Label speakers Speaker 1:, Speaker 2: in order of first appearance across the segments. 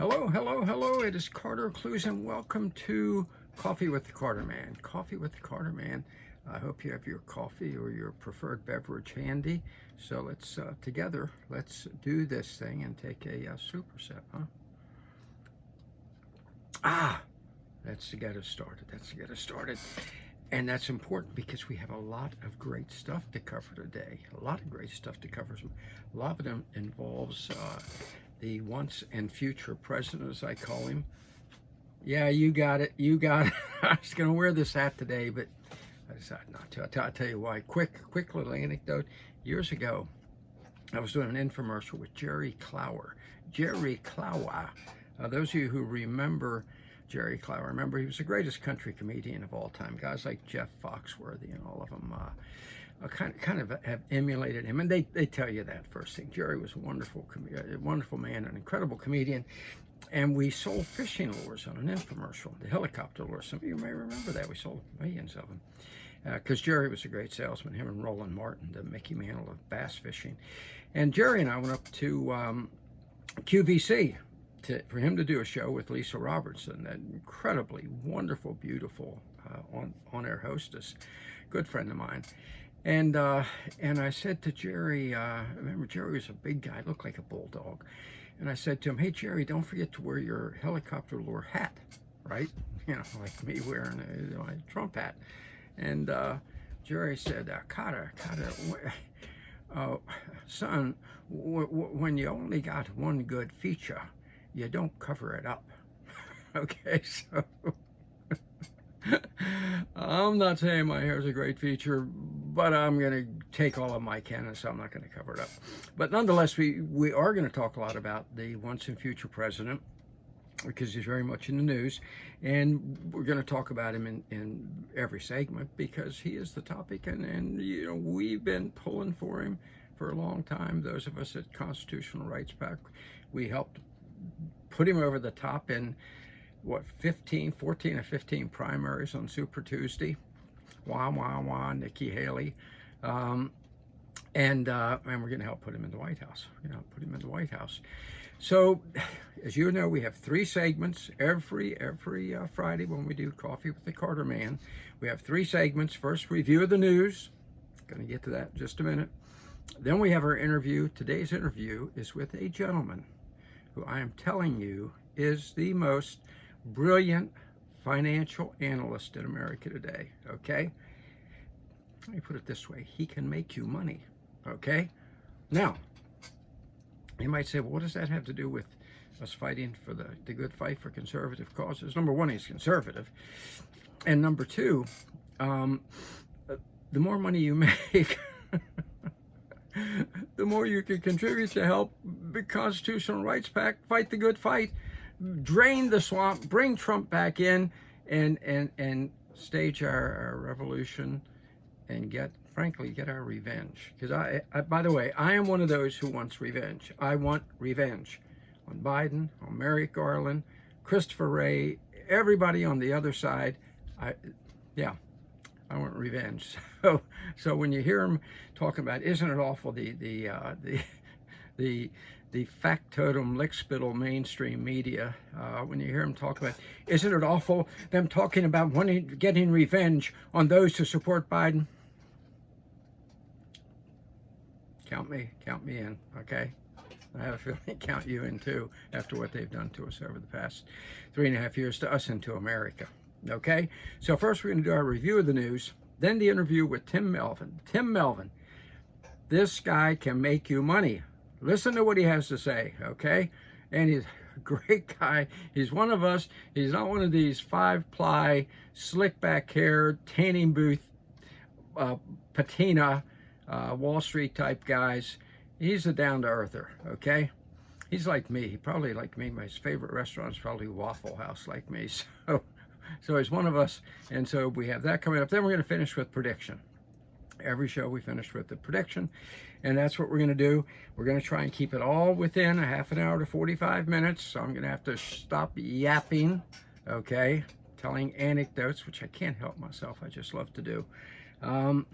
Speaker 1: Hello, hello, hello. It is Carter Clues, and welcome to Coffee with the Carter Man. Coffee with the Carter Man. I hope you have your coffee or your preferred beverage handy. So let's let's do this thing and take a super sip, huh? That's to get us started. That's to get us started. And that's important because we have a lot of great stuff to cover today. A lot of great stuff to cover. A lot of them involves the once and future president, as I call him. Yeah, you got it. You got it. I was going to wear this hat today, but I decided not to. I'll tell you why. Quick little anecdote. Years ago, I was doing an infomercial with Jerry Clower. Jerry Clower. Those of you who remember Jerry Clower, remember he was the greatest country comedian of all time. Guys like Jeff Foxworthy and all of them kind of have emulated him, and they tell you that first thing. Jerry was a wonderful man, an incredible comedian, and we sold fishing lures on an infomercial, the helicopter lures. Some of you may remember that. We sold millions of them because Jerry was a great salesman. Him and Roland Martin, the Mickey Mantle of bass fishing, and Jerry and I went up to QVC for him to do a show with Lisa Robertson, that incredibly wonderful, beautiful on-air hostess, good friend of mine. And I said to Jerry, remember Jerry was a big guy, looked like a bulldog. And I said to him, hey, Jerry, don't forget to wear your helicopter lure hat, right? You know, like me wearing a Trump hat. And Jerry said, Carter, son, when you only got one good feature, you don't cover it up. Okay, so I'm not saying my hair is a great feature, but I'm going to take all of my can, so I'm not going to cover it up. But nonetheless, we are going to talk a lot about the once and future president, because he's very much in the news, and we're going to talk about him in every segment because he is the topic, and you know, we've been pulling for him for a long time. Those of us at Constitutional Rights PAC, we helped put him over the top in 14 or 15 primaries on Super Tuesday. Nikki Haley. And we're going to help put him in the White House. So, as you know, we have 3 segments every Friday when we do Coffee with the Carter Man. We have 3 segments. First, review of the news. Going to get to that in just a minute. Then we have our interview. Today's interview is with a gentleman who I am telling you is the most brilliant financial analyst in America today, okay? Let me put it this way. He can make you money, okay? Now, you might say, well, what does that have to do with us fighting for the good fight for conservative causes? Number one, he's conservative. And number two, the more money you make, the more you can contribute to help the Constitutional Rights PAC fight the good fight, drain the swamp, bring Trump back in, and stage our revolution, and frankly get our revenge. Because I by the way, I am one of those who wants revenge. I want revenge on Biden, on Merrick Garland, Christopher Wray, everybody on the other side. I want revenge. So when you hear him talking about, isn't it awful, the factotum lickspittle mainstream media, when you hear them talk about, isn't it awful, them talking about getting revenge on those who support Biden? Count me in, okay? I have a feeling count you in too, after what they've done to us over the past 3.5 years, to us and to America, okay? So first we're going to do our review of the news, then the interview with Tim Melvin. Tim Melvin, this guy can make you money. Listen to what he has to say, okay? And he's a great guy. He's one of us. He's not one of these 5-ply, slick back hair, tanning booth, patina, Wall Street type guys. He's a down-to-earther, okay? He's like me. He probably like me. My favorite restaurant is probably Waffle House, like me. So he's one of us. And so we have that coming up. Then we're going to finish with prediction. Every show we finish with the prediction, and that's what we're going to do. We're going to try and keep it all within a half an hour to 45 minutes, so I'm going to have to stop yapping, okay, telling anecdotes, which I can't help myself, I just love to do, and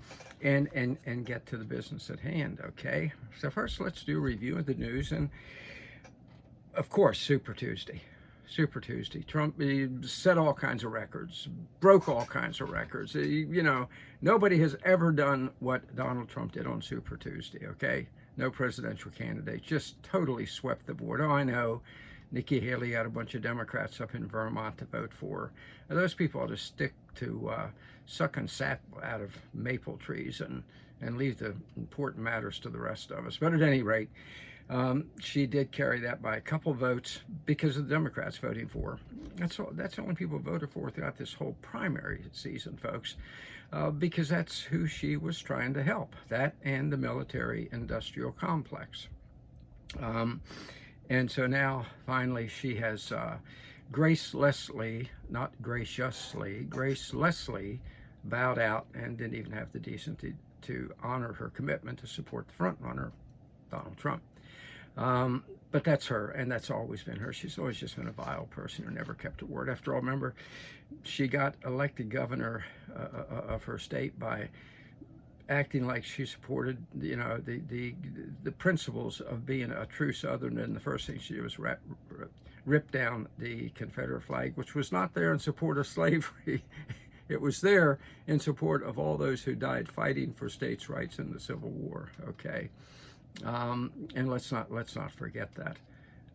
Speaker 1: get to the business at hand, okay? So first, let's do a review of the news, and Of course, Super Tuesday. Super Tuesday. Trump, he set all kinds of records, broke all kinds of records. Nobody has ever done what Donald Trump did on Super Tuesday, okay? No presidential candidate. Just totally swept the board. Oh, I know. Nikki Haley had a bunch of Democrats up in Vermont to vote for her. Those people ought to stick to sucking sap out of maple trees and leave the important matters to the rest of us. But at any rate, she did carry that by a couple votes because of the Democrats voting for her. That's the only people voted for throughout this whole primary season, folks, because that's who she was trying to help, that and the military-industrial complex. And so now, finally, she has gracelessly, not graciously, gracelessly bowed out and didn't even have the decency to honor her commitment to support the frontrunner, Donald Trump. But that's her, and that's always been her. She's always just been a vile person who never kept her word. After all, remember, she got elected governor of her state by acting like she supported, the principles of being a true Southerner. And the first thing she did was rip down the Confederate flag, which was not there in support of slavery. It was there in support of all those who died fighting for states' rights in the Civil War. Okay. And let's not forget that,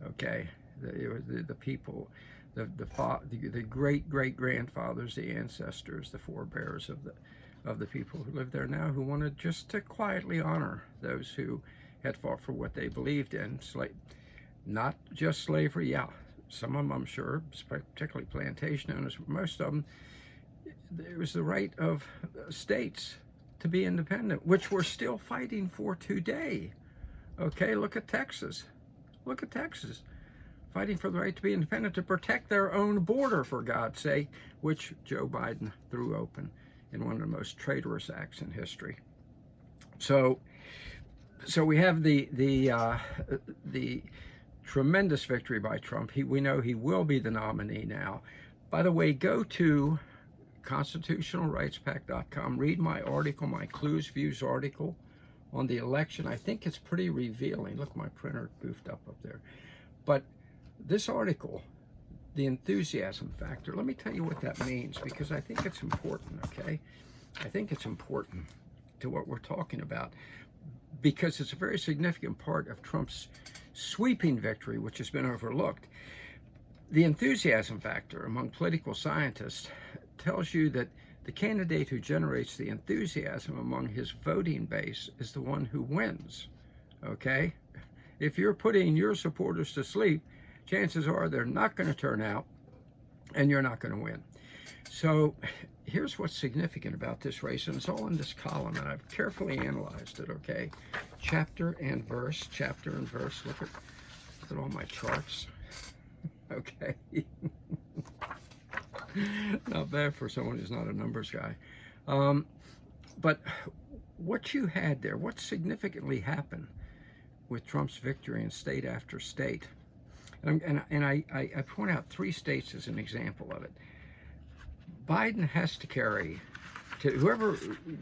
Speaker 1: okay? The people, the great grandfathers, the ancestors, the forebears of the people who live there now, who wanted just to quietly honor those who had fought for what they believed in, not just slavery. Yeah, some of them, I'm sure, particularly plantation owners, most of them, it was the right of states to be independent, which we're still fighting for today. Okay, look at Texas. Look at Texas. Fighting for the right to be independent, to protect their own border, for God's sake, which Joe Biden threw open in one of the most traitorous acts in history. So we have the tremendous victory by Trump. We know he will be the nominee now. By the way, go to constitutionalrightspack.com. Read my article, my Clues Views article on the election. I think it's pretty revealing. Look, my printer goofed up there. But this article, the enthusiasm factor, let me tell you what that means, because I think it's important, okay? I think it's important to what we're talking about, because it's a very significant part of Trump's sweeping victory, which has been overlooked. The enthusiasm factor among political scientists tells you that the candidate who generates the enthusiasm among his voting base is the one who wins, okay? If you're putting your supporters to sleep, chances are they're not going to turn out and you're not going to win. So here's what's significant about this race, and it's all in this column, and I've carefully analyzed it, okay? Chapter and verse. Look at all my charts, okay? Not bad for someone who's not a numbers guy. But what you had there, what significantly happened with Trump's victory in state after state, and I point out 3 states as an example of it. Biden has to carry, to whoever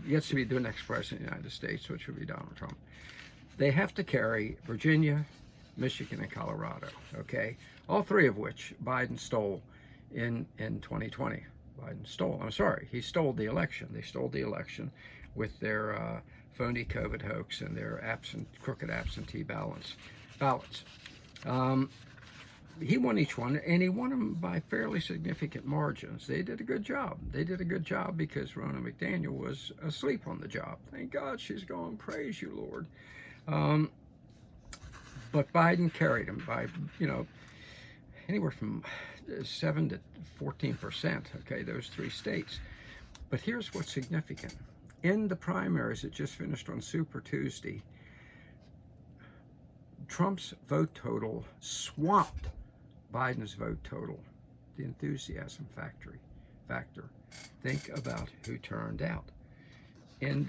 Speaker 1: gets to be the next president of the United States, which would be Donald Trump, they have to carry Virginia, Michigan, and Colorado, okay? All 3 of which Biden stole in 2020. He stole the election. They stole the election with their phony COVID hoax and their crooked absentee ballots. He won each one, and he won them by fairly significant margins. They did a good job. They did a good job because Ronna McDaniel was asleep on the job. Thank God she's gone. Praise you, Lord. But Biden carried him by, anywhere from 7 to 14%, okay, those 3 states. But here's what's significant. In the primaries that just finished on Super Tuesday, Trump's vote total swamped Biden's vote total, the enthusiasm factor. Think about who turned out. In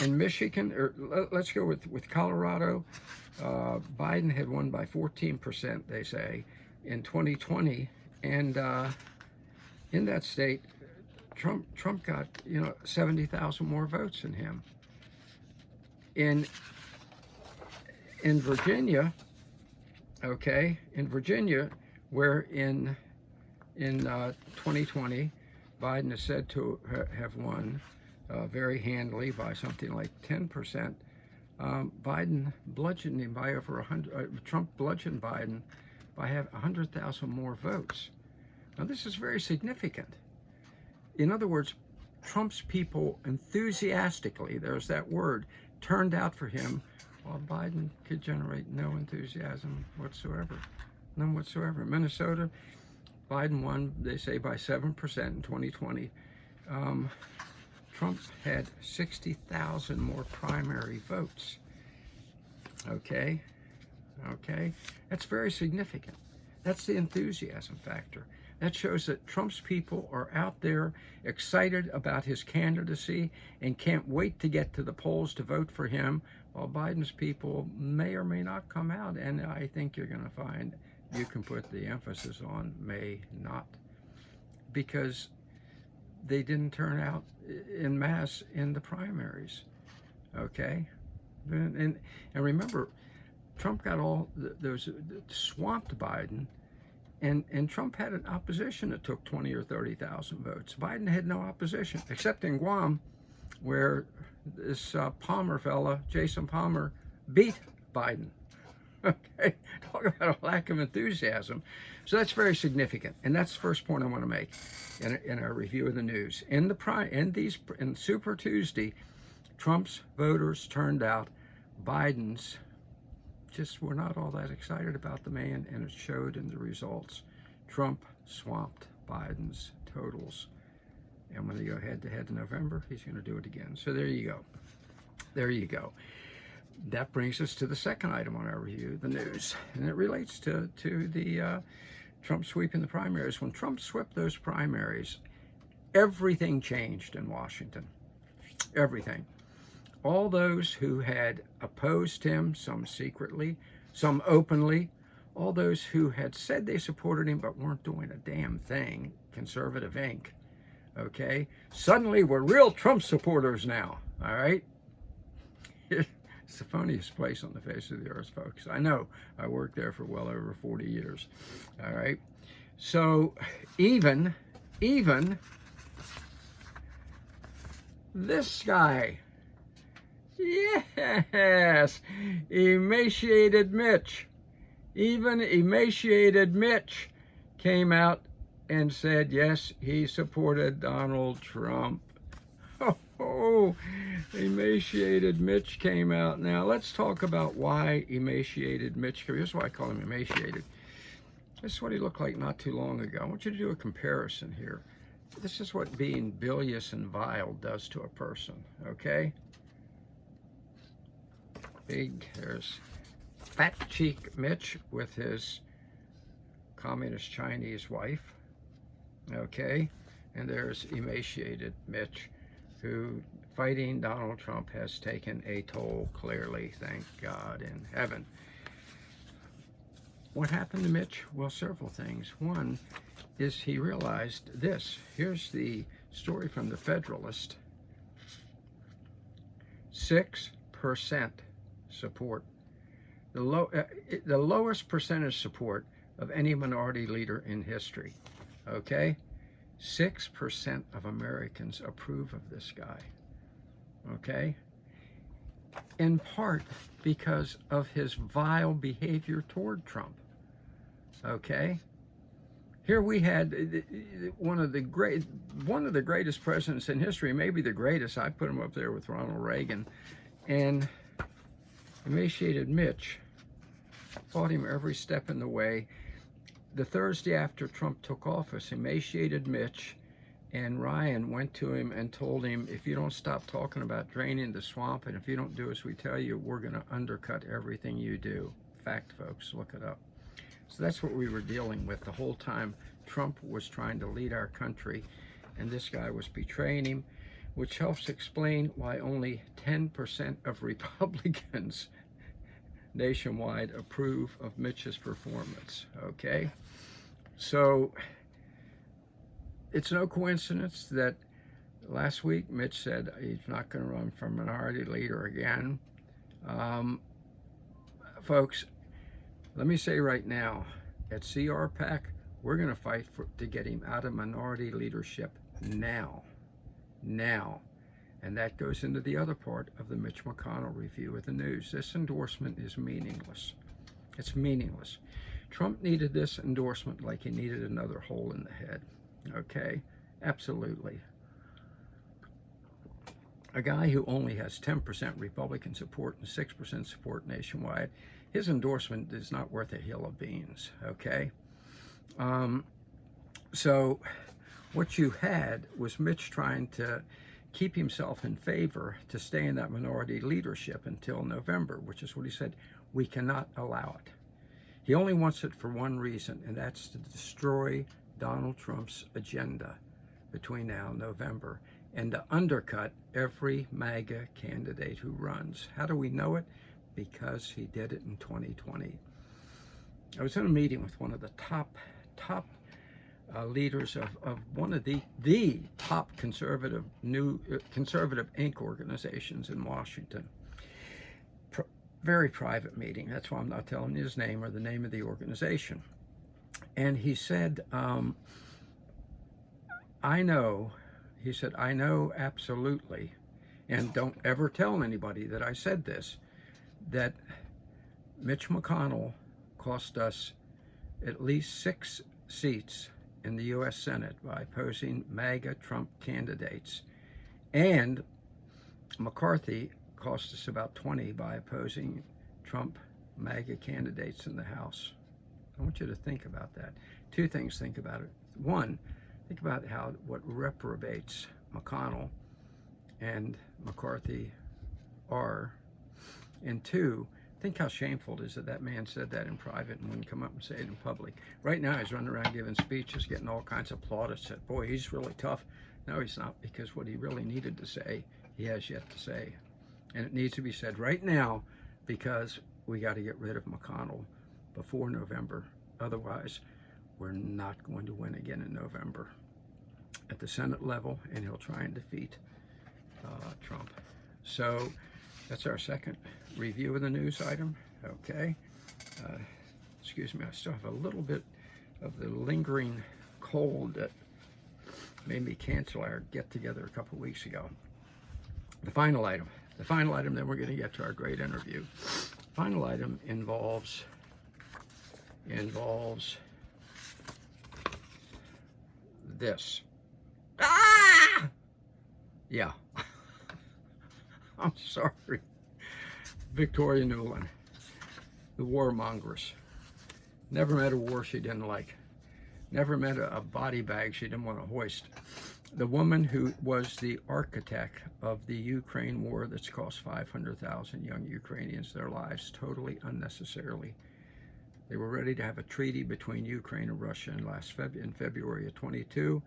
Speaker 1: Michigan, or let's go with Colorado, Biden had won by 14%, they say, in 2020, and in that state, Trump got 70,000 more votes than him. In in Virginia, okay, in Virginia, where in 2020, Biden is said to have won very handily by something like 10%. Biden bludgeoned him by over 100. Trump bludgeoned Biden by 100,000 more votes. Now, this is very significant. In other words, Trump's people enthusiastically, there's that word, turned out for him, while Biden could generate no enthusiasm whatsoever. None whatsoever. Minnesota, Biden won, they say, by 7% in 2020. Trump had 60,000 more primary votes. Okay? That's very significant. That's the enthusiasm factor. That shows that Trump's people are out there excited about his candidacy and can't wait to get to the polls to vote for him, while Biden's people may or may not come out. And I think you're going to find you can put the emphasis on may not, because they didn't turn out en masse in the primaries. Okay? And remember, Trump got all those swamped Biden. And Trump had an opposition that took 20 or 30,000 votes. Biden had no opposition, except in Guam, where this Palmer fella, Jason Palmer, beat Biden. Okay, talk about a lack of enthusiasm. So that's very significant, and that's the first point I want to make in our review of the news. In Super Tuesday, Trump's voters turned out. Biden's just were not all that excited about the man, and it showed in the results. Trump swamped Biden's totals, and when they go head-to-head in November, he's going to do it again. So there you go. That brings us to the second item on our review, the news, and it relates to the Trump sweeping the primaries. When Trump swept those primaries, everything changed in Washington. Everything. All those who had opposed him, some secretly, some openly, all those who had said they supported him but weren't doing a damn thing, Conservative Inc., okay, suddenly we're real Trump supporters now, all right? It's the funniest place on the face of the earth, folks. I know. I worked there for well over 40 years, all right? So even this guy, yes, emaciated Mitch. Even emaciated Mitch came out and said, yes, he supported Donald Trump. Oh, emaciated Mitch came out. Now, let's talk about why emaciated Mitch came. Here's why I call him emaciated. This is what he looked like not too long ago. I want you to do a comparison here. This is what being bilious and vile does to a person, okay? There's fat cheek Mitch with his communist Chinese wife, okay? And there's emaciated Mitch, who, fighting Donald Trump, has taken a toll, clearly, thank God in heaven. What happened to Mitch? Well, several things. One is he realized this. Here's the story from the Federalist. 6% support. The lowest percentage support of any minority leader in history, okay? 6% of Americans approve of this guy, okay? In part because of his vile behavior toward Trump, okay? Here we had one of the greatest presidents in history, maybe the greatest. I put him up there with Ronald Reagan, and emaciated Mitch fought him every step in the way. The Thursday after Trump took office, emaciated Mitch and Ryan went to him and told him, if you don't stop talking about draining the swamp, and if you don't do as we tell you, we're going to undercut everything you do. Fact, folks, look it up. So that's what we were dealing with the whole time. Trump was trying to lead our country, and this guy was betraying him, which helps explain why only 10% of Republicans nationwide approve of Mitch's performance, okay? So it's no coincidence that last week Mitch said he's not going to run for minority leader again. folks, let me say right now, at CRPAC, we're going to fight to get him out of minority leadership now. Now. And that goes into the other part of the Mitch McConnell review of the news. This endorsement is meaningless. It's meaningless. Trump needed this endorsement like he needed another hole in the head. Okay? Absolutely. A guy who only has 10% Republican support and 6% support nationwide, his endorsement is not worth a hill of beans. Okay? So what you had was Mitch trying to keep himself in favor to stay in that minority leadership until November, which is what he said. We cannot allow it. He only wants it for one reason, and that's to destroy Donald Trump's agenda between now and November and to undercut every MAGA candidate who runs. How do we know it? Because he did it in 2020. I was in a meeting with one of the top leaders of one of the top conservative Inc. organizations in Washington. Very private meeting. That's why I'm not telling you his name or the name of the organization. And he said, I know absolutely, and don't ever tell anybody that I said this, that Mitch McConnell cost us at least 6 seats in the U.S. Senate by opposing MAGA Trump candidates. And McCarthy cost us about 20 by opposing Trump MAGA candidates in the House. I want you to think about that. 2 things, think about it. 1, think about what reprobates McConnell and McCarthy are. And 2, think how shameful it is that man said that in private and wouldn't come up and say it in public. Right now, he's running around giving speeches, getting all kinds of plaudits. That, boy, he's really tough. No, he's not, because what he really needed to say, he has yet to say. And it needs to be said right now, because we got to get rid of McConnell before November. Otherwise, we're not going to win again in November at the Senate level, and he'll try and defeat Trump. So that's our second review of the news item. Okay. Excuse me, I still have a little bit of the lingering cold that made me cancel our get-together a couple weeks ago. The final item, then we're going to get to our great interview. Final item involves this. Ah! Yeah. I'm sorry. Victoria Nuland, the warmongers. Never met a war she didn't like. Never met a body bag she didn't want to hoist. The woman who was the architect of the Ukraine war that's cost 500,000 young Ukrainians their lives totally unnecessarily. They were ready to have a treaty between Ukraine and Russia in February of 22.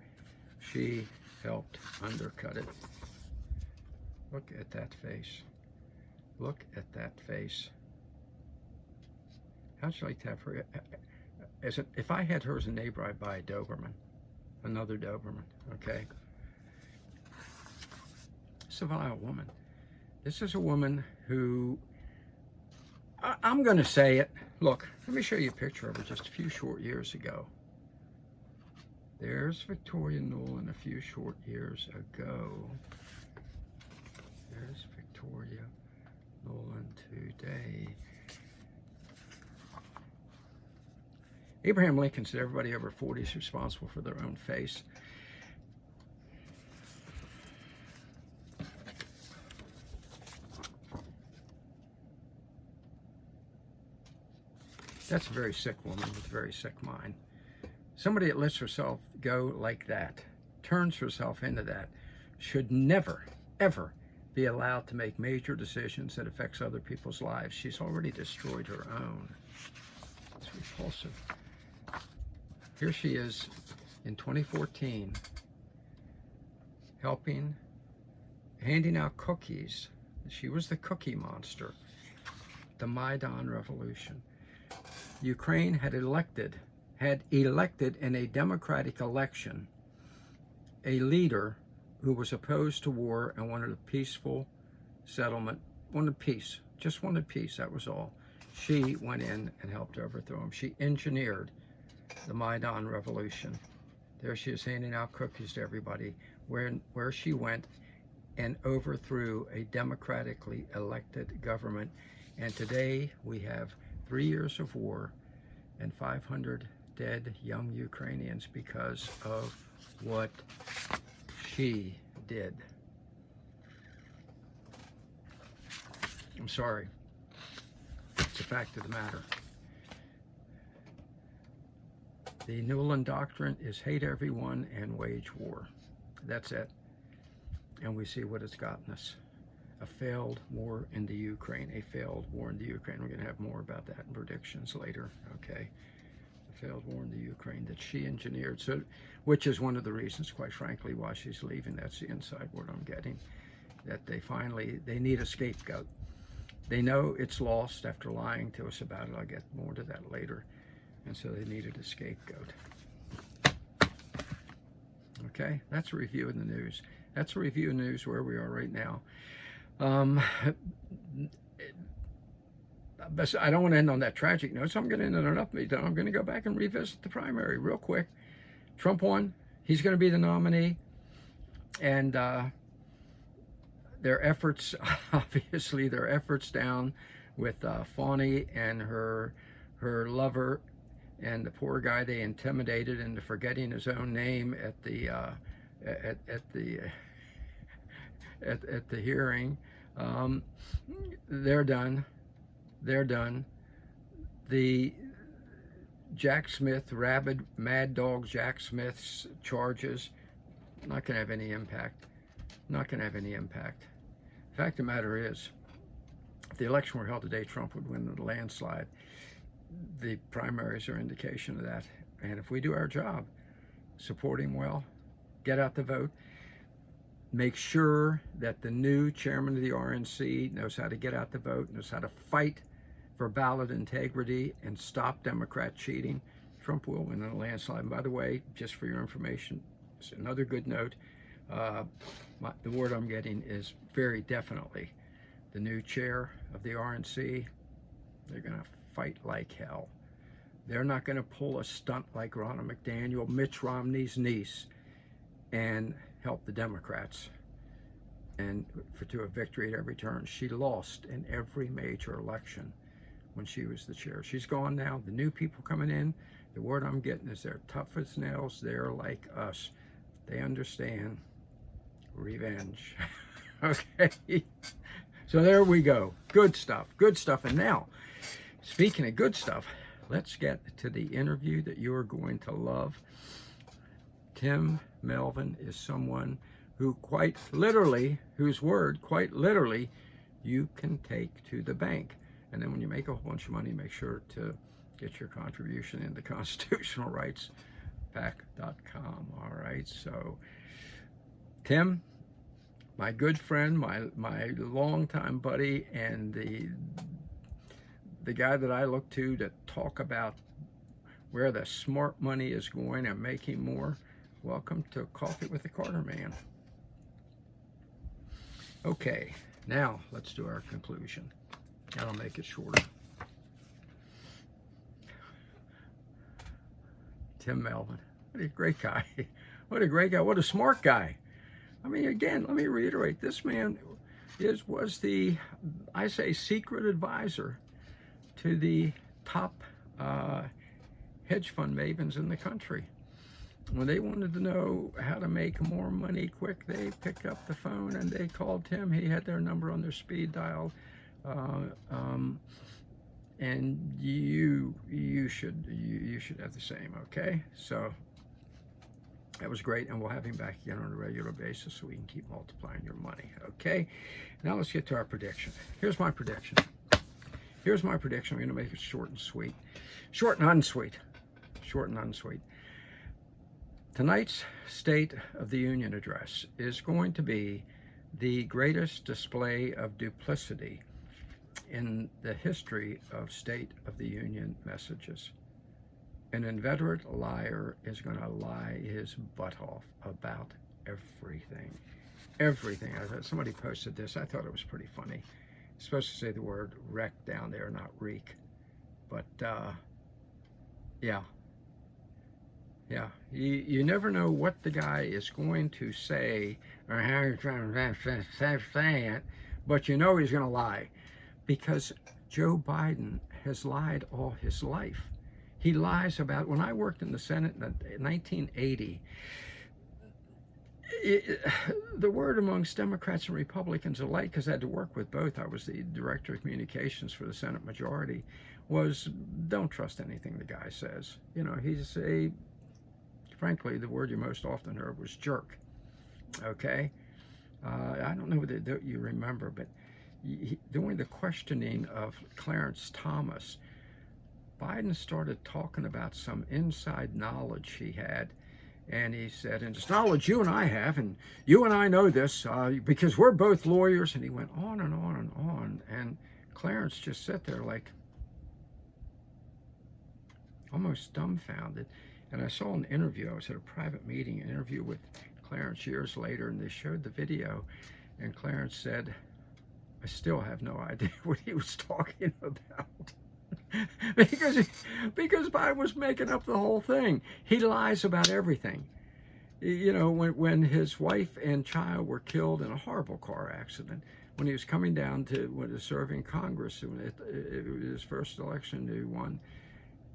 Speaker 1: She helped undercut it. Look at that face. Look at that face. How'd you like to have her? If I had her as a neighbor, I'd buy a Doberman. Another Doberman, okay? It's a vile woman. This is a woman who, I'm going to say it. Look, let me show you a picture of her just a few short years ago. There's Victoria Nuland a few short years ago. There's Victoria Nuland today. Abraham Lincoln said everybody over 40 is responsible for their own face. That's a very sick woman with a very sick mind. Somebody that lets herself go like that, turns herself into that, should never, ever be allowed to make major decisions that affects other people's lives. She's already destroyed her own. It's repulsive. Here she is in 2014, handing out cookies. She was the cookie monster, the Maidan Revolution. Ukraine had elected in a democratic election a leader who was opposed to war and wanted a peaceful settlement, wanted peace, just wanted peace, that was all. She went in and helped overthrow him. She engineered the Maidan Revolution. There she is handing out cookies to everybody, where she went and overthrew a democratically elected government. And today we have 3 years of war and 500 dead young Ukrainians because of what she did. I'm sorry. It's a fact of the matter. The Nuland Doctrine is hate everyone and wage war. That's it. And we see what it's gotten us. A failed war in the Ukraine. A failed war in the Ukraine. We're going to have more about that in predictions later. Okay. A failed war in the Ukraine that she engineered. So, which is one of the reasons, quite frankly, why she's leaving. That's the inside word I'm getting. That they need a scapegoat. They know it's lost after lying to us about it. I'll get more to that later. And so they needed a scapegoat. Okay, that's a review of the news. That's a review of news where we are right now. But I don't want to end on that tragic note, so I'm going to end on an upbeat note. I'm going to go back and revisit the primary real quick. Trump won. He's going to be the nominee. And their efforts, obviously, their efforts down with Fani and her lover, and the poor guy they intimidated into forgetting his own name at the hearing. They're done. They're done. The Jack Smith, rabid mad dog Jack Smith's charges, not going to have any impact. Not going to have any impact. The fact of the matter is, if the election were held today, Trump would win the landslide. The primaries are indication of that. And if we do our job, support him well, get out the vote, make sure that the new chairman of the RNC knows how to get out the vote, knows how to fight for ballot integrity and stop Democrat cheating, Trump will win in a landslide. And by the way, just for your information, it's another good note. The word I'm getting is very definitely the new chair of the RNC. They're going to fight like hell. They're not going to pull a stunt like Ronna McDaniel, Mitch Romney's niece, and help the Democrats and to a victory at every turn. She lost in every major election when she was the chair. She's gone now. The new people coming in, the word I'm getting is they're tough as nails. They're like us. They understand revenge. Okay. So there we go. Good stuff. Good stuff. And now, speaking of good stuff, let's get to the interview that you are going to love. Tim Melvin is someone who quite literally, whose word quite literally you can take to the bank. And then when you make a whole bunch of money, make sure to get your contribution into constitutionalrightspac.com. All right. So Tim, my good friend, my longtime buddy, and the guy that I look to talk about where the smart money is going and making more. Welcome to Coffee with the Carter Man. Okay, now let's do our conclusion. I'll make it shorter. Tim Melvin, what a great guy. What a great guy. What a smart guy. I mean, again, let me reiterate, this man was the, I say, secret advisor to the top hedge fund mavens in the country. When they wanted to know how to make more money quick, they picked up the phone and they called Tim. He had their number on their speed dial. And you should have the same, okay? So that was great, and we'll have him back again on a regular basis so we can keep multiplying your money, okay? Now let's get to our prediction. Here's my prediction. Here's my prediction. I'm going to make it short and sweet. Short and unsweet. Short and unsweet. Tonight's State of the Union address is going to be the greatest display of duplicity in the history of State of the Union messages. An inveterate liar is going to lie his butt off about everything. Everything. Somebody posted this. I thought it was pretty funny. It's supposed to say the word wreck down there, not reek. But yeah, yeah. You never know what the guy is going to say or how he's trying to say it, but you know he's going to lie, because Joe Biden has lied all his life. He lies about, when I worked in the Senate in 1980, the word amongst Democrats and Republicans alike, because I had to work with both, I was the director of communications for the Senate majority, was don't trust anything the guy says. You know, frankly, the word you most often heard was jerk. Okay? I don't know whether you remember, but during the questioning of Clarence Thomas, Biden started talking about some inside knowledge he had. And he said, and it's knowledge you and I have, and you and I know this because we're both lawyers. And he went on and on and on. And Clarence just sat there like almost dumbfounded. And I saw an interview. I was at a private meeting, an interview with Clarence years later, and they showed the video. And Clarence said, I still have no idea what he was talking about. because Biden was making up the whole thing. He lies about everything. You know, when his wife and child were killed in a horrible car accident, when he was coming down to serve in Congress, it was his first election he won,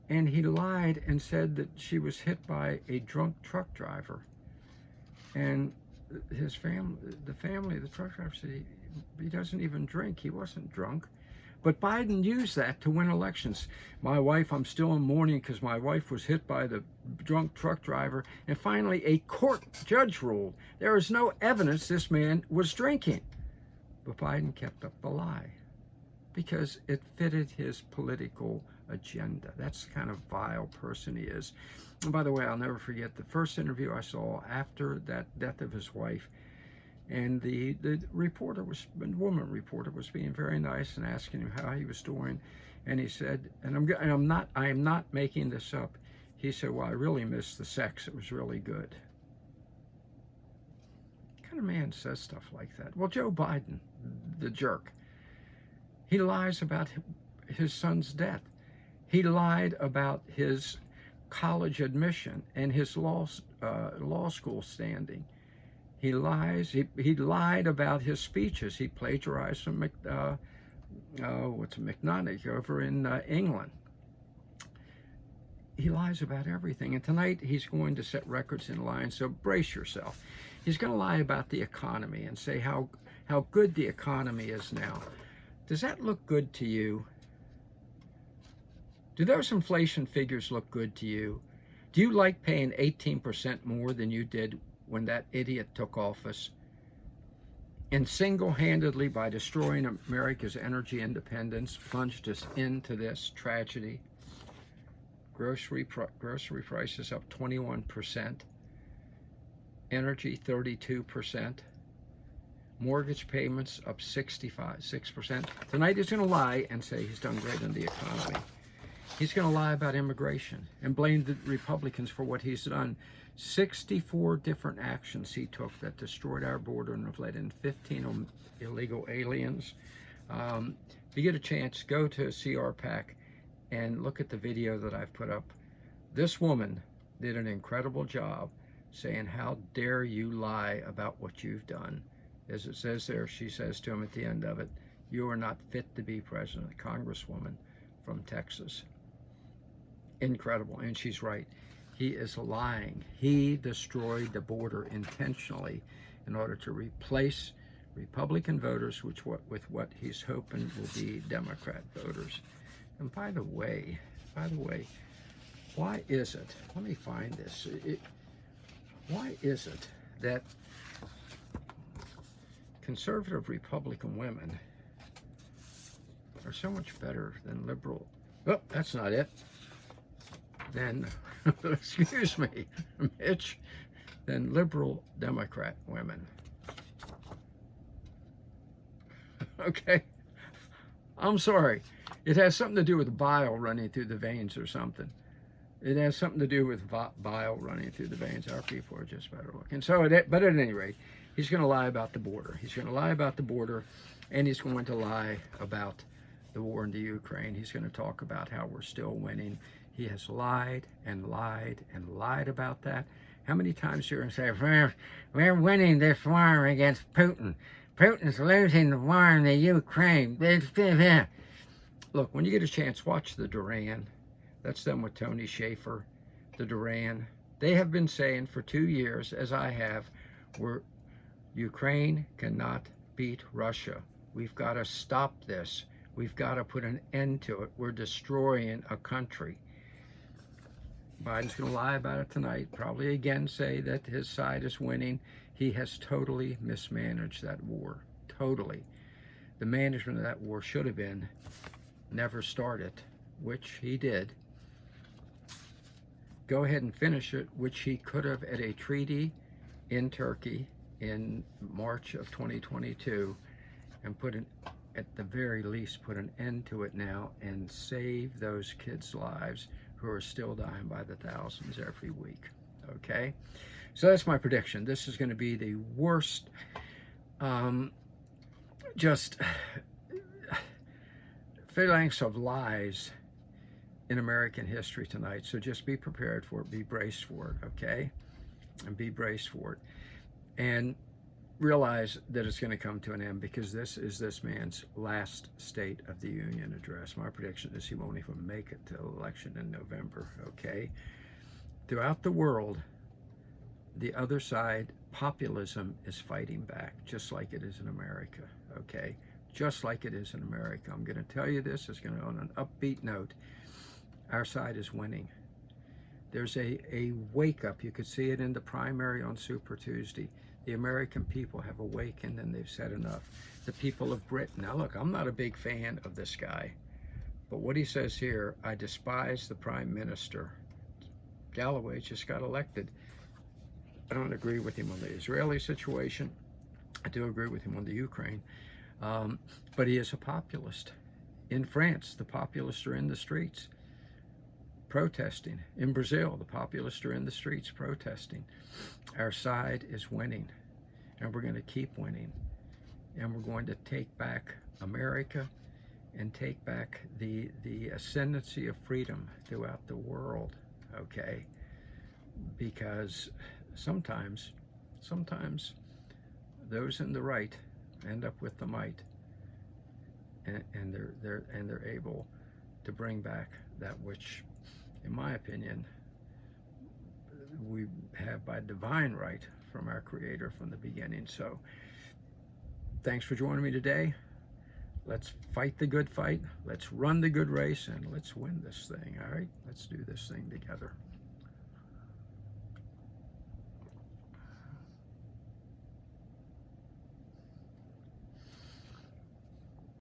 Speaker 1: and he lied and said that she was hit by a drunk truck driver. And his family, the truck driver said he doesn't even drink. He wasn't drunk. But Biden used that to win elections. My wife, I'm still in mourning because my wife was hit by the drunk truck driver. And finally, a court judge ruled there is no evidence this man was drinking. But Biden kept up the lie because it fitted his political agenda. That's the kind of vile person he is. And by the way, I'll never forget the first interview I saw after that death of his wife. And the woman reporter was being very nice and asking him how he was doing. And he said, I am not making this up. He said, well, I really missed the sex. It was really good. What kind of man says stuff like that? Well, Joe Biden, the jerk, he lies about his son's death. He lied about his college admission and his law school standing. He lies. He lied about his speeches. He plagiarized from McNaughton over in England. He lies about everything. And tonight he's going to set records in lying. So brace yourself. He's going to lie about the economy and say how good the economy is now. Does that look good to you? Do those inflation figures look good to you? Do you like paying 18% more than you did when that idiot took office, and single-handedly, by destroying America's energy independence, plunged us into this tragedy? Grocery prices up 21%, energy 32%, mortgage payments up 6%. Tonight he's going to lie and say he's done great in the economy. He's going to lie about immigration and blame the Republicans for what he's done. 64 different actions he took that destroyed our border and have let in 15 illegal aliens. If you get a chance, go to CRPAC and look at the video that I've put up. This woman did an incredible job saying, how dare you lie about what you've done. As it says there, she says to him at the end of it, you are not fit to be president, a congresswoman from Texas. Incredible, and she's right. He is lying. He destroyed the border intentionally in order to replace Republican voters with what he's hoping will be Democrat voters. And by the way, why is it, let me find this, why is it that conservative Republican women are so much better than liberal, oh, that's not it, than, excuse me, Mitch, than liberal Democrat women? Okay, I'm sorry. It has something to do with bile running through the veins or something. It has something to do with bile running through the veins. Our people are just better looking. So, but at any rate, he's going to lie about the border. He's going to lie about the border, and he's going to lie about the war in the Ukraine. He's going to talk about how we're still winning. He has lied and lied and lied about that. How many times you're going to say, we're winning this war against Putin. Putin's losing the war in the Ukraine. Look, when you get a chance, watch the Duran. That's them with Tony Shaffer, the Duran. They have been saying for 2 years, as I have, Ukraine cannot beat Russia. We've got to stop this. We've got to put an end to it. We're destroying a country. Biden's going to lie about it tonight, probably again say that his side is winning. He has totally mismanaged that war, totally. The management of that war should have been never start it, which he did. Go ahead and finish it, which he could have at a treaty in Turkey in March of 2022, and at the very least, put an end to it now and save those kids' lives who are still dying by the thousands every week, okay? So that's my prediction. This is going to be the worst, just phalanx of lies in American history tonight. So just be prepared for it, be braced for it, okay? And be braced for it. And realize that it's going to come to an end, because this is this man's last State of the Union address. My prediction is he won't even make it to the election in November, okay? Throughout the world, the other side, populism, is fighting back, just like it is in America, okay? Just like it is in America. I'm going to tell you this, it's going to on an upbeat note. Our side is winning. There's a wake up. You could see it in the primary on Super Tuesday. The American people have awakened and they've said enough. The people of Britain. Now look, I'm not a big fan of this guy, but what he says here, I despise the Prime Minister. Galloway just got elected. I don't agree with him on the Israeli situation. I do agree with him on the Ukraine. But he is a populist. In France, the populists are in the streets protesting. In Brazil, the populists are in the streets protesting. Our side is winning, and we're going to keep winning. And we're going to take back America and take back the ascendancy of freedom throughout the world, okay? Because sometimes those in the right end up with the might, and they're able to bring back that which, in my opinion, we have by divine right from our Creator from the beginning. So thanks for joining me today. Let's fight the good fight. Let's run the good race, and let's win this thing, all right? Let's do this thing together.